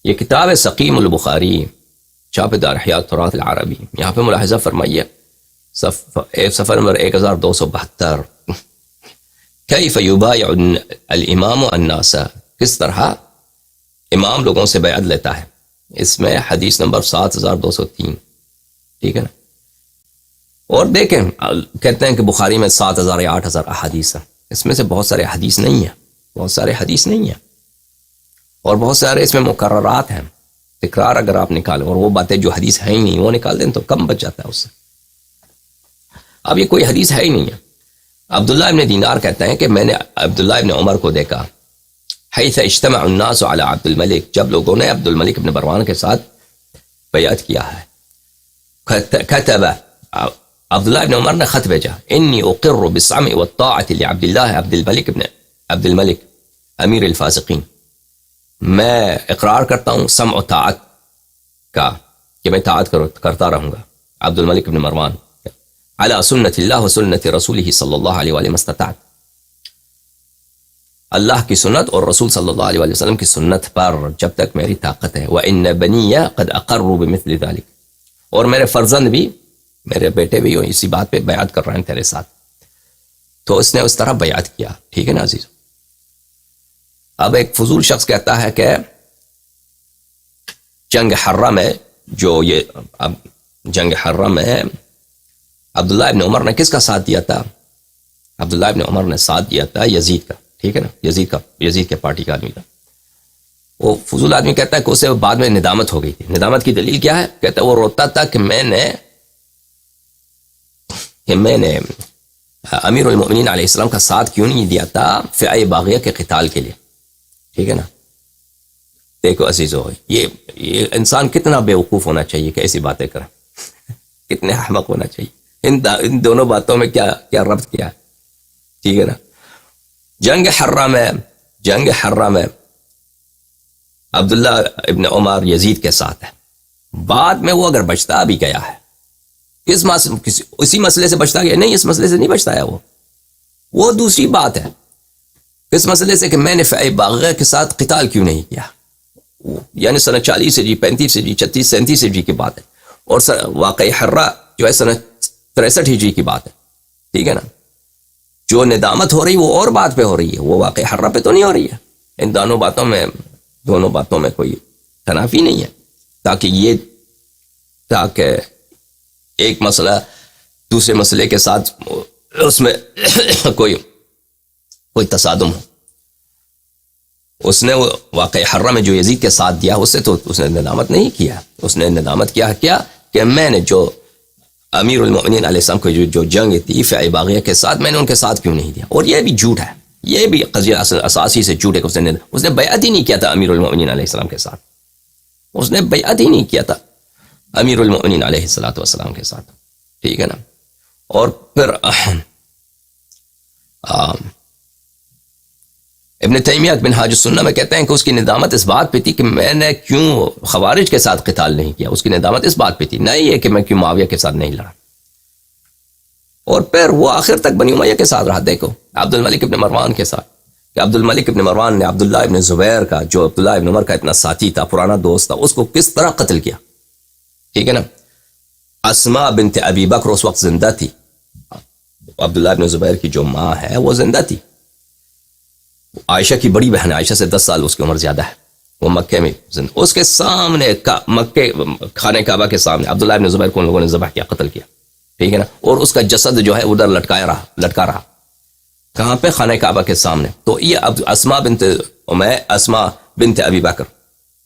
یہ کتاب ہے سقیم البخاری، چھاپ دار احیاء التراث العربی. یہاں پہ ملاحظہ فرمائیے صفحہ نمبر 1272. کیف یبایع الامام الناس، کس طرح امام لوگوں سے بیعت لیتا ہے. اس میں حدیث نمبر 7203. ٹھیک ہے نا. اور دیکھیں کہتے ہیں کہ بخاری میں 7000 یا 8000 احادیث ہیں. اس میں سے بہت سارے حدیث نہیں ہیں، بہت سارے حدیث نہیں ہیں، اور بہت سارے اس میں مقررات ہیں. تکرار اگر آپ نکالیں اور وہ باتیں جو حدیث ہے ہی نہیں وہ نکال دیں تو کم بچ جاتا ہے اس سے. اب یہ کوئی حدیث ہے ہی نہیں ہے. عبداللہ ابن دینار کہتے ہیں کہ میں نے عبداللہ ابن عمر کو دیکھا حیث اجتمع الناس علی عبد الملک، جب لوگوں نے عبد الملک ابن مروان کے ساتھ بیعت کیا ہے. کتب عبداللہ ابن عمر نے خط بھیجا، انی اقر بالسمع والطاعة لعبداللہ عبد الملک امیر الفاسقین، میں اقرار کرتا ہوں سمع و طاعت کا کہ میں طاعت کرتا رہوں گا عبد الملک ابن مروان علی سنت اللہ و سنت رسولہ صلی اللہ علیہ وآلہ استطاعت، اللہ کی سنت اور رسول صلی اللہ علیہ وسلم کی سنت پر جب تک میری طاقت ہے. وَإِنَّ بَنِيَّ قَدْ أَقَرُّوا بِمِثْلِ ذَلِكَ، اور میرے فرزند بھی، میرے بیٹے بھی اسی بات پہ بیعت کر رہے ہیں تیرے ساتھ. تو اس نے اس طرح بیعت کیا. ٹھیک ہے نا عزیز. اب ایک فضول شخص کہتا ہے کہ جنگ حرہ میں جو یہ اب جنگ حرہ میں عبداللہ ابن عمر نے کس کا ساتھ دیا تھا؟ عبداللہ ابن عمر نے ساتھ دیا تھا یزید کا. ٹھیک ہے نا. یزید کے پارٹی کا آدمی تھا. وہ فضول آدمی کہتا ہے کہ اسے بعد میں ندامت ہو گئی تھی. ندامت کی دلیل کیا ہے؟ کہتا ہے وہ روتا تھا کہ میں نے امیر المؤمنین علیہ السلام کا ساتھ کیوں نہیں دیا تھا فئہ باغیہ کے قتال کے لیے. ٹھیک ہے نا. دیکھو عزیزو، یہ انسان کتنا بیوقوف ہونا چاہیے کہ ایسی باتیں کریں. کتنے احمق ہونا چاہیے. ان دونوں باتوں میں کیا ربط کیا ہے. ٹھیک ہے نا. جنگ حرہ میں عبداللہ ابن عمر یزید کے ساتھ ہے. بعد میں وہ اگر بچتا بھی گیا ہے اسی مسئلے سے بچتا گیا، نہیں اس مسئلے سے نہیں بچتا ہے. وہ دوسری بات ہے. اس مسئلے سے کہ میں نے فئہ باغیہ کے ساتھ قتال کیوں نہیں کیا، یعنی سنہ 40 ہجری 35 ہجری 36 37 ہجری کی بات ہے، اور واقعی حرہ جو ہے سنہ 63 ہجری کی بات ہے. ٹھیک ہے نا. جو ندامت ہو رہی وہ اور بات پہ ہو رہی ہے، وہ واقعی حرہ پہ تو نہیں ہو رہی ہے. ان دونوں باتوں میں کوئی تنافی نہیں ہے، تاکہ ایک مسئلہ دوسرے مسئلے کے ساتھ اس میں کوئی تصادم ہو. اس نے واقعی حرہ میں جو یزید کے ساتھ دیا اس سے تو اس نے ندامت نہیں کیا. اس نے ندامت کیا کہ میں نے جو امیر المؤمنین علیہ السلام کو جو جنگ تھی فئہ باغیہ کے ساتھ، میں نے ان کے ساتھ کیوں نہیں دیا. اور یہ بھی جھوٹ ہے، یہ بھی قضیہ اساسی سے جھوٹ ہے کہ اس نے بیعت ہی نہیں کیا تھا امیر المؤمنین علیہ السلام کے ساتھ. اس نے بیعت ہی نہیں کیا تھا امیر المؤمنین علیہ السلام کے ساتھ. ٹھیک ہے نا. اور پھر ابن تیمیہ بن حاج السنہ میں کہتے ہیں کہ اس کی ندامت اس بات پہ تھی کہ میں نے کیوں خوارج کے ساتھ قتال نہیں کیا. اس کی ندامت اس بات پہ تھی، نہ یہ کہ میں کیوں معاویہ کے ساتھ نہیں لڑا. اور پھر وہ آخر تک بنی امیہ کے ساتھ رہا. دیکھو عبد الملک ابن مروان کے ساتھ، کہ عبد الملک ابن مروان نے عبداللہ ابن زبیر کا، جو عبداللہ ابن عمر کا اتنا ساتھی تھا، پرانا دوست تھا، اس کو کس طرح قتل کیا. ٹھیک ہے نا. اسماء بنت ابی بکر اس وقت زندہ تھی. عبداللہ ابن زبیر کی جو ماں ہے وہ زندہ تھی. عائشہ کی بڑی بہن، عائشہ سے 10 سال اس کی عمر زیادہ ہے، وہ مکے میں زندہ. اس کے سامنے مکے خانہ کعبہ کے سامنے عبداللہ ابن زبیر کو ان لوگوں نے ذبح کیا، قتل کیا. ٹھیک ہے نا. اور اس کا جسد جو ہے ادھر لٹکا رہا. کہاں پہ؟ خانہ کعبہ کے سامنے. تو یہ اسماء بنت ابی بکر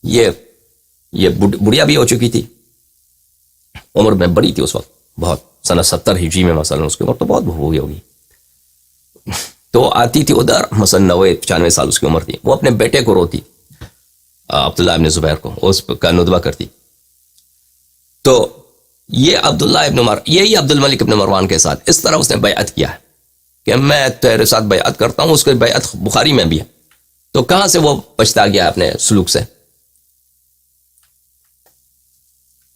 یہ بڑھیا بھی ہو چکی تھی، عمر میں بڑی تھی اس وقت بہت. سنہ 70 ہجری میں مثلا اس کی عمر تو بہت ہو گئی ہوگی. تو آتی تھی ادھر، مثلا 90-95 سال اس کی عمر تھی. وہ اپنے بیٹے کو روتی، عبداللہ ابن زبیر کو، اس کا ندوہ کرتی. تو یہ عبداللہ ابن عمر، یہی عبد الملک ابن مروان کے ساتھ اس طرح اس نے بیعت کیا ہے کہ میں تیرے ساتھ بیعت کرتا ہوں. اس کی بیعت بخاری میں بھی ہے. تو کہاں سے وہ بچتا گیا اپنے سلوک سے؟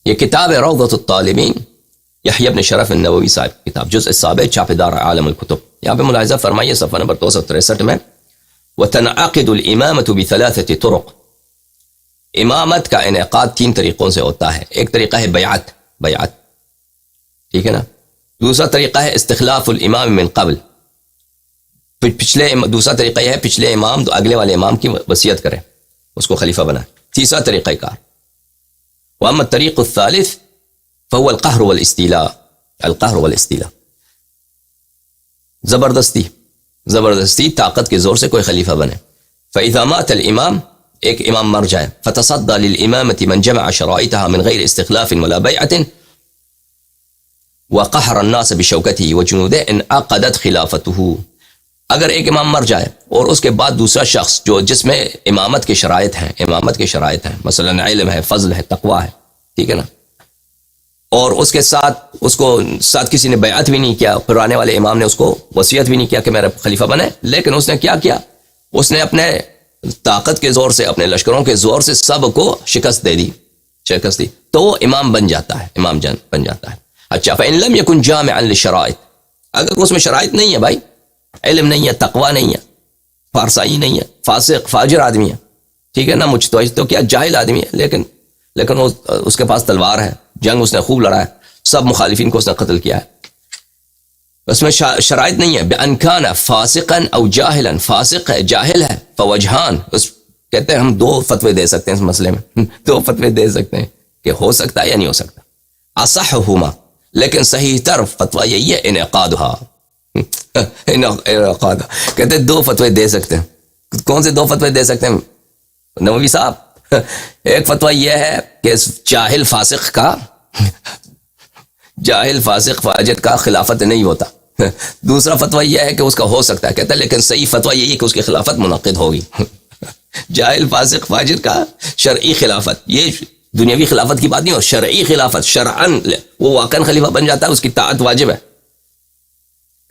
یہ کتاب ہے روضۃ الطالبین، یحییٰ ابن شرف النووی صاحب کتاب، جزء السابع، چھاپ دار عالم الکتب. یہاں پہ ملاحظہ فرمائیے صفحہ نمبر 263 میں، وَتَنْعَقِدُ الْإِمَامَةُ بِثَلَاثَةِ طُرُقٍ، امامت کا انعقاد 3 طریقوں سے ہوتا ہے. ایک طریقہ ہے بیعت، ٹھیک ہے نا. دوسرا طریقہ ہے استخلاف الامام من قبل، دوسرا طریقہ یہ ہے پچھلے امام تو اگلے والے امام کی وصیت کرے، اس کو خلیفہ بنائے. تیسرا طریقہ کار واما الطریق الثالث فهو القهر والاستیلاء، زبردستی طاقت کے زور سے کوئی خلیفہ بنے. فاذا مات الامام، ایک امام مر جائے، فتصدى للامامة من جمع شرائطها من غیر استخلاف ولا بیعة وقهر الناس بشوکته وجنوده انعقدت خلافته. اگر ایک امام مر جائے اور اس کے بعد دوسرا شخص جس میں امامت کے شرائط ہیں مثلا علم ہے، فضل ہے، تقوی ہے، ٹھیک ہے نا، اور اس کے ساتھ کسی نے بیعت بھی نہیں کیا، پرانے والے امام نے اس کو وصیت بھی نہیں کیا کہ میرا خلیفہ بنے، لیکن اس نے کیا اس نے اپنے طاقت کے زور سے، اپنے لشکروں کے زور سے سب کو شکست دی، تو وہ امام بن جاتا ہے. اچھا، فإن لم يكن جامعا للشرائط، اگر اس میں شرائط نہیں ہے بھائی، علم نہیں ہے، تقوی نہیں ہے، فارسائی نہیں ہے، فاسق فاجر آدمی ہے، ٹھیک ہے نا، مجتہد تو کیا جاہل آدمی ہے، لیکن اس کے پاس تلوار ہے، جنگ اس نے خوب لڑا ہے، سب مخالفین کو اس نے قتل کیا ہے، اس میں شرائط نہیں ہے. بأن كان فاسقا او جاہلا، فاسق ہے، جاہل ہے، فوجہان، کہتے ہیں ہم 2 فتوے دے سکتے ہیں اس مسئلے میں، 2 فتوے دے سکتے ہیں کہ ہو سکتا ہے یا نہیں ہو سکتا. اصحہما، لیکن صحیح تر فتویٰ یہی ہے انعقادها، کہتے ہیں 2 فتوے دے سکتے ہیں. کون سے 2 فتوے دے سکتے ہیں نووی صاحب؟ ایک فتویٰ یہ ہے کہ جاہل فاسق فاجر کا خلافت نہیں ہوتا. دوسرا فتویٰ یہ ہے کہ اس کا ہو سکتا ہے، کہتا ہے لیکن صحیح فتویٰ یہی ہے کہ اس کی خلافت منعقد ہوگی. جاہل فاسق فاجر کا شرعی خلافت، یہ دنیاوی خلافت کی بات نہیں، اور شرعی خلافت شرعن وہ واقعا خلیفہ بن جاتا ہے، اس کی طاعت واجب ہے.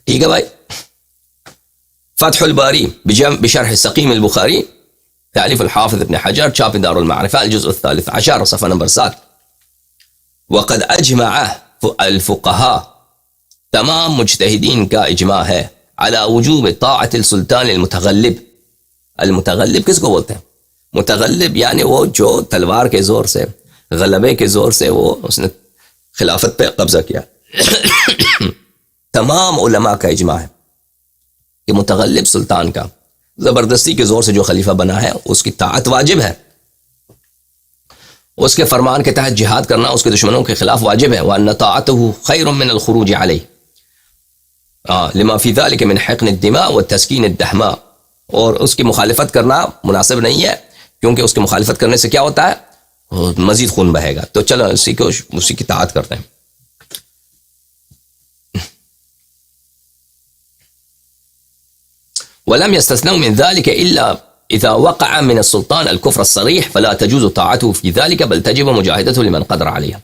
ٹھیک ہے بھائی. فتح الباری بشرح سقیم البخاری، تالیف الحافظ ابن حجر، چھاپ دار المعرفہ، الجزء الثالث عشر، صفحہ نمبر 7. وقد اجمع الفقہاء، تمام مجتہدین کا اجماع ہے، على وجوب طاعت السلطان المتغلب کس کو بولتے ہیں؟ متغلب یعنی وہ جو تلوار کے زور سے، غلبے کے زور سے اس نے خلافت پہ قبضہ کیا. تمام علماء کا اجماع ہے کہ متغلب سلطان کا زبردستی کے زور سے جو خلیفہ بنا ہے اس کی طاعت واجب ہے، اس کے فرمان کے تحت جہاد کرنا اس کے دشمنوں کے خلاف واجب ہے. وَأَنَّ طَاعَتُهُ خَيْرٌ مِّنَ الْخُرُوجِ عَلَيْهِ لِمَا فِي ذَلِكَ مِنْ حِقْنِ الدِّمَاءِ وَالتَّسْكِينِ الدَّحْمَاءِ. اور اس کی مخالفت کرنا مناسب نہیں ہے، کیونکہ اس کی مخالفت کرنے سے کیا ہوتا ہے؟ مزید خون بہے گا. تو چلو اسی کی طاعت کرتے ہیں. ولم يستثنوا من ذلك إلا إذا وقع من السلطان الكفر الصريح فلا تجوز طاعته في ذلك بل تجب مجاهدته لمن قدر عليها.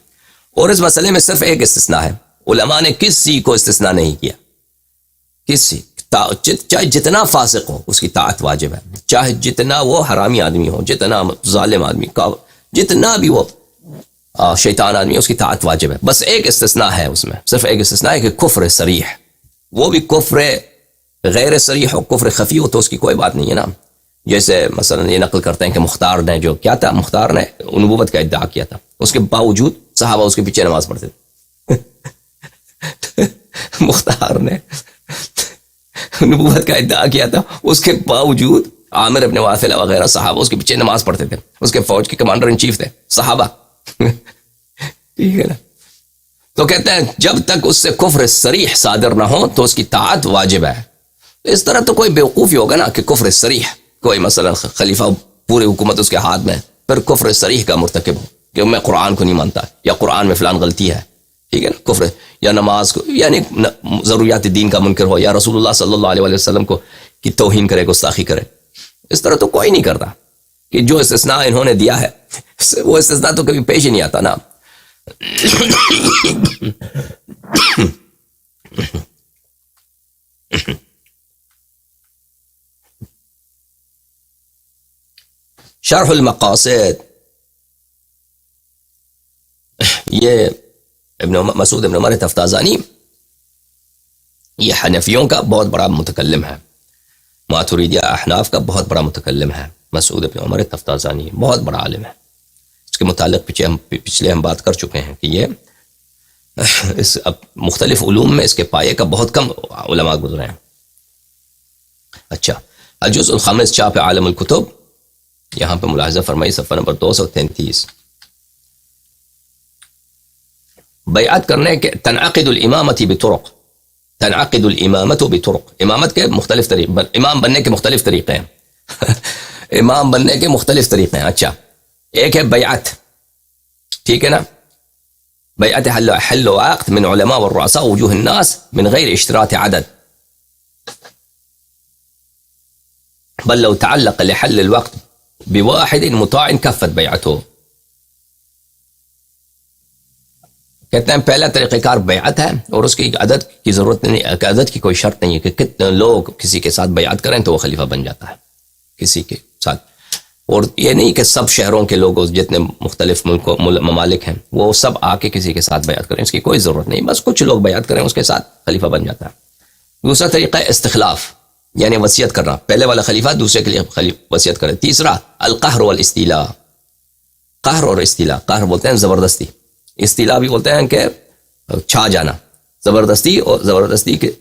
اور اس مسئلے میں صرف ایک استثناء ہے، علماء نے کسی کو استثناء نہیں کیا، چاہے جتنا فاسق ہو اس کی طاعت واجب ہے، چاہے جتنا وہ حرامی آدمی ہو، جتنا ظالم آدمی، جتنا بھی وہ شیطان آدمی، اس کی طاعت واجب ہے. بس ایک استثناء ہے، اس میں صرف ایک استثناء ہے کہ کفر صریح، وہ بھی کفر غیر صریح ہو، کفر خفی ہو تو اس کی کوئی بات نہیں ہے نا. جیسے مثلا یہ نقل کرتے ہیں کہ مختار نے جو کیا تھا، مختار نے نبوت کا ادعا کیا تھا، اس کے باوجود صحابہ اس کے پیچھے نماز پڑھتے تھے. مختار نے نبوت کا ادعا کیا تھا، اس کے باوجود عامر ابن واثلہ وغیرہ صحابہ اس کے پیچھے نماز پڑھتے تھے، اس کے فوج کے کمانڈر ان چیف تھے صحابہ. ٹھیک ہے نا. تو کہتے ہیں جب تک اس سے کفر صریح صادر نہ ہو تو اس کی طاعت واجب ہے. اس طرح تو کوئی بیوقوفی ہوگا نا کہ کفر صریح، کوئی مثلا خلیفہ پوری حکومت اس کے ہاتھ میں، پھر کفر صریح کا مرتکب ہو کہ میں قرآن کو نہیں مانتا، یا قرآن میں فلان غلطی ہے، ٹھیک ہے نا، کفر، یا نماز کو یعنی ضروریات دین کا منکر ہو، یا رسول اللہ صلی اللہ علیہ وسلم کو کی توہین کرے، گستاخی کرے. اس طرح تو کوئی نہیں کرتا. کہ جو استثناء انہوں نے دیا ہے وہ استثناء تو کبھی پیش ہی نہیں آتا نا. شرح المقاصد، یہ مسعود ابن عمر تفتازانی یہ حنفیوں کا بہت بڑا متکلم ہے، ماتریدیہ احناف کا بہت بڑا متکلم ہے. مسعود ابن عمر تفتازانی بہت بڑا عالم ہے. اس کے متعلق پچھلے ہم بات کر چکے ہیں کہ یہ اس مختلف علوم میں اس کے پائے کا بہت کم علماء گزرے ہیں. اچھا، الجزء الخامس چاپ عالم الکتب، یہاں پہ ملاحظہ فرمائی صفحہ نمبر 233. بیعت کرنے کے تنعقد الامامت بطرق، تنعقد الامامت بطرق، امامت کے مختلف طریقے، امام بننے کے مختلف طریقے ہیں امام بننے کے مختلف طریقے ہیں. اچھا، ایک ہے بیعت، ٹھیک ہے نا، بیعت حل و عقد من علماء والرؤساء وجوه الناس من غیر اشتراط عدد، بل لو تعلق لحل الوقت بواحد مطاع كفت بیعته. کہتے ہیں پہلا طریقہ کار بیعت ہے، اور اس کی عدد کی ضرورت نہیں، عدد کی کوئی شرط نہیں ہے کہ کتنے لوگ کسی کے ساتھ بیعت کریں تو وہ خلیفہ بن جاتا ہے کسی کے ساتھ. اور یہ نہیں کہ سب شہروں کے لوگ جتنے مختلف ممالک ہیں وہ سب آ کے کسی کے ساتھ بیعت کریں، اس کی کوئی ضرورت نہیں، بس کچھ لوگ بیعت کریں اس کے ساتھ خلیفہ بن جاتا ہے. دوسرا طریقہ ہے استخلاف، یعنی وصیت کرنا، پہلے والا خلیفہ دوسرے کے لیے وصیت کرے. تیسرا القہر والاستیلاء، قہر اور استیلاء، قہر بولتے ہیں زبردستی، استیلاء بھی بولتے ہیں کہ چھا جانا، زبردستی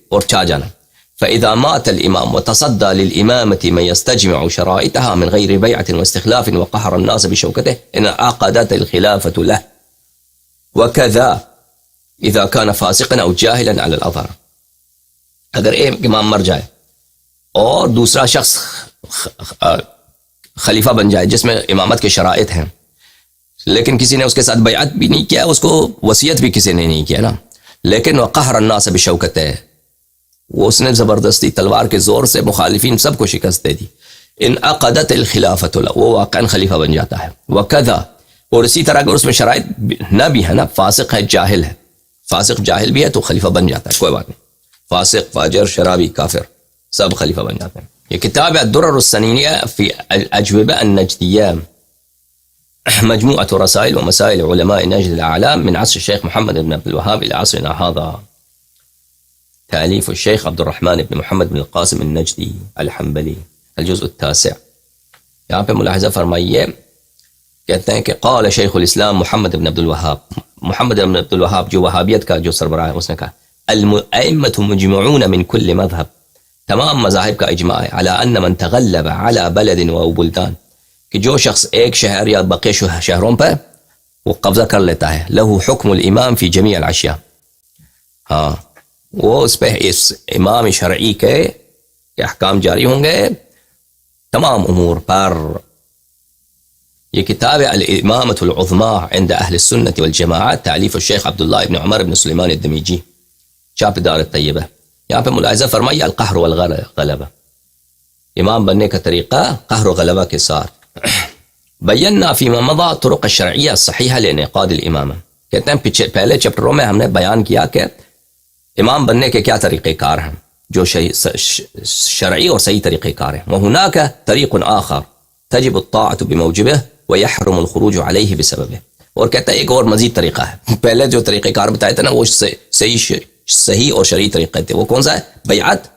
اور چھا جانا. فإذا مات الإمام وتصدى للإمامة من يستجمع شرائطها من غير بيعة واستخلاف وقهر الناس بشوكته انعقدت الخلافة له، وكذا إذا كان فاسقا أو جاهلا على الأظهر. اگر ایک امام مر جائے اور دوسرا شخص خلیفہ بن جائے جس میں امامت کے شرائط ہیں، لیکن کسی نے اس کے ساتھ بیعت بھی نہیں کیا، اس کو وصیت بھی کسی نے نہیں کیا نا، لیکن وقہر الناس بشوکتہ، وہ اس نے زبردستی تلوار کے زور سے مخالفین سب کو شکست دے دی. انعقدت الخلافۃ له، وہ واقعا خلیفہ بن جاتا ہے. وکذا، اور اسی طرح اگر اس میں شرائط نہ بھی ہے نا، فاسق ہے، جاہل ہے، فاسق جاہل بھی ہے تو خلیفہ بن جاتا ہے، کوئی بات نہیں، فاسق فاجر شرابی کافر سب خلیفہ بن جاتے ہیں. یہ کتاب الدرر السنینیہ فی الاجوبہ النجدیہ، مجموعة رسائل ومسائل علماء نجد الأعلام من عصر الشيخ محمد بن عبد الوهاب إلى عصرنا هذا، تأليف الشيخ عبد الرحمن بن محمد بن القاسم النجدي الحنبلي، الجزء التاسع. یہاں پہ ملاحظہ فرمائیے، کہتے ہیں کہ قال شیخ الاسلام محمد بن عبد الوهاب، محمد بن عبد الوهاب جو وہابیت کا جو سربراہ ہے، اس نے کہا الائمة مجمعون من كل مذهب، تمام مذاہب کا اجماع ہے، على ان من تغلب على بلد و بلدان، کہ جو شخص ایک شہر یا بقیہ شہروں پر وہ قبضہ کر لیتا ہے، لہو حکم الامام فی جمیع الاشیاء، ہاں وہ اس پہ اس امام شرعی کے احکام جاری ہوں گے تمام امور پر. یہ کتاب الامامۃ العظمیٰ عند اہل السنۃ والجماعت، تالیف الشیخ عبداللہ ابن عمر بن سلیمان الدمیجی، چاپ دار الطیبہ. یہاں پہ ملاحظہ فرمائیے القہر والغلبہ، امام بننے کا طریقہ قہر و غلبہ کے ساتھ. بینا فیما مضى طرق الشرعیہ الصحیحہ لانعقاد الامامہ، کہتے ہیں پہلے چیپٹروں میں ہم نے بیان کیا کہ امام بننے کے کیا طریقہ کار ہیں جو شرعی اور صحیح طریقہ کار ہیں. وهناك طریق آخر تجب الطاعة بموجبه ويحرم الخروج عليه بسببه، اور کہتا ہے ایک اور مزید طریقہ ہے، پہلے جو طریقہ کار بتایا تھا نا وہ صحیح اور شرعی طریقے تھے، وہ کون سا ہے؟ بیعت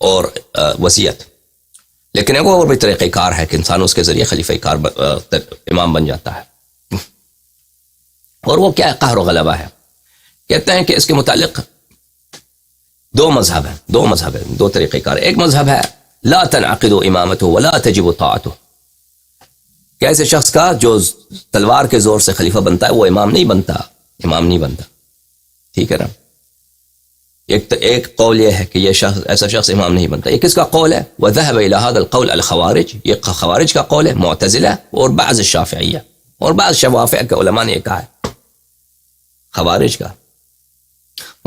اور وصیت. لیکن ایک اور بھی طریقہ کار ہے کہ انسان اس کے ذریعے خلیفہ کار امام بن جاتا ہے، اور وہ کیا ہے؟ قہر و غلبہ ہے. کہتے ہیں کہ اس کے متعلق دو مذہب ہیں، دو طریقہ کار. ایک مذہب ہے لا تنعقد امامته ولا تجب طاعته، کہ ایسے شخص کا جو تلوار کے زور سے خلیفہ بنتا ہے وہ امام نہیں بنتا، ٹھیک ہے نا. ایک قول یہ ہے کہ یہ شخص ایسا شخص امام نہیں بنتا. یہ کس کا قول ہے؟ وذهب الى هذا القول الخوارج، یہ خوارج کا قول ہے، معتزلہ اور بعض الشافعیہ اور بعض شوافع کے علماء نے یہ کہا ہے، خوارج کا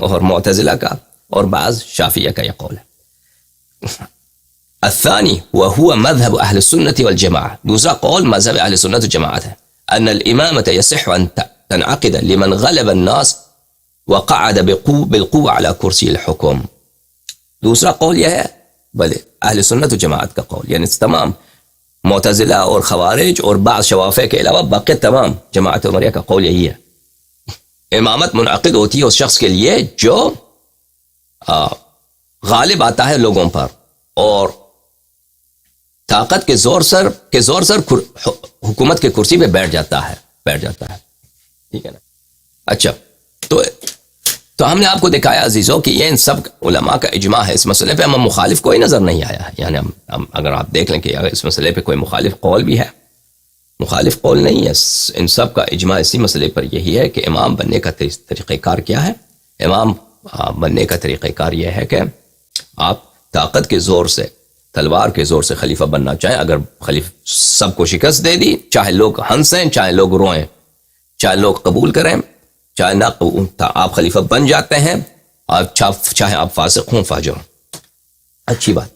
اور معتزلہ کا اور بعض شافعیہ کا یہ قول ہے. الثانی وهو مذهب اہل السنة والجماعة، دوسرا قول مذہب اہل سنت والجماعت ہے، ان الامامة يصح ان تنعقد لمن غلب الناس وقعد بالقوة على کرسی الحکم. دوسرا قول یہ ہے بلے اہل سنت و جماعت کا قول، یعنی تمام معتزلہ اور خوارج اور بعض شوافع کے علاوہ باقی تمام جماعت عمریہ کا قول یہی ہے، امامت منعقد ہوتی ہے اس شخص کے لیے جو غالب آتا ہے لوگوں پر اور طاقت کے زور سر حکومت کے کرسی پہ بیٹھ جاتا ہے. بیٹھ جاتا ہے. ٹھیک ہے نا. اچھا تو ہم نے آپ کو دکھایا عزیزوں کہ یہ ان سب علماء کا اجماع ہے. اس مسئلے پہ ہم مخالف کوئی نظر نہیں آیا ہے. یعنی ہم اگر آپ دیکھ لیں کہ اگر اس مسئلے پہ کوئی مخالف قول بھی ہے، مخالف قول نہیں ہے. ان سب کا اجماع اسی مسئلے پر یہی ہے کہ امام بننے کا طریقہ کار کیا ہے. امام بننے کا طریقہ کار یہ ہے کہ آپ طاقت کے زور سے، تلوار کے زور سے خلیفہ بننا چاہیں. اگر خلیفہ سب کو شکست دے دی، چاہے لوگ ہنسیں، چاہے لوگ روئیں، چاہے لوگ قبول کریں، چاہے نہ آپ خلیفہ بن جاتے ہیں. چاہے آپ فاسق ہوں، فاجر ہوں. اچھی بات.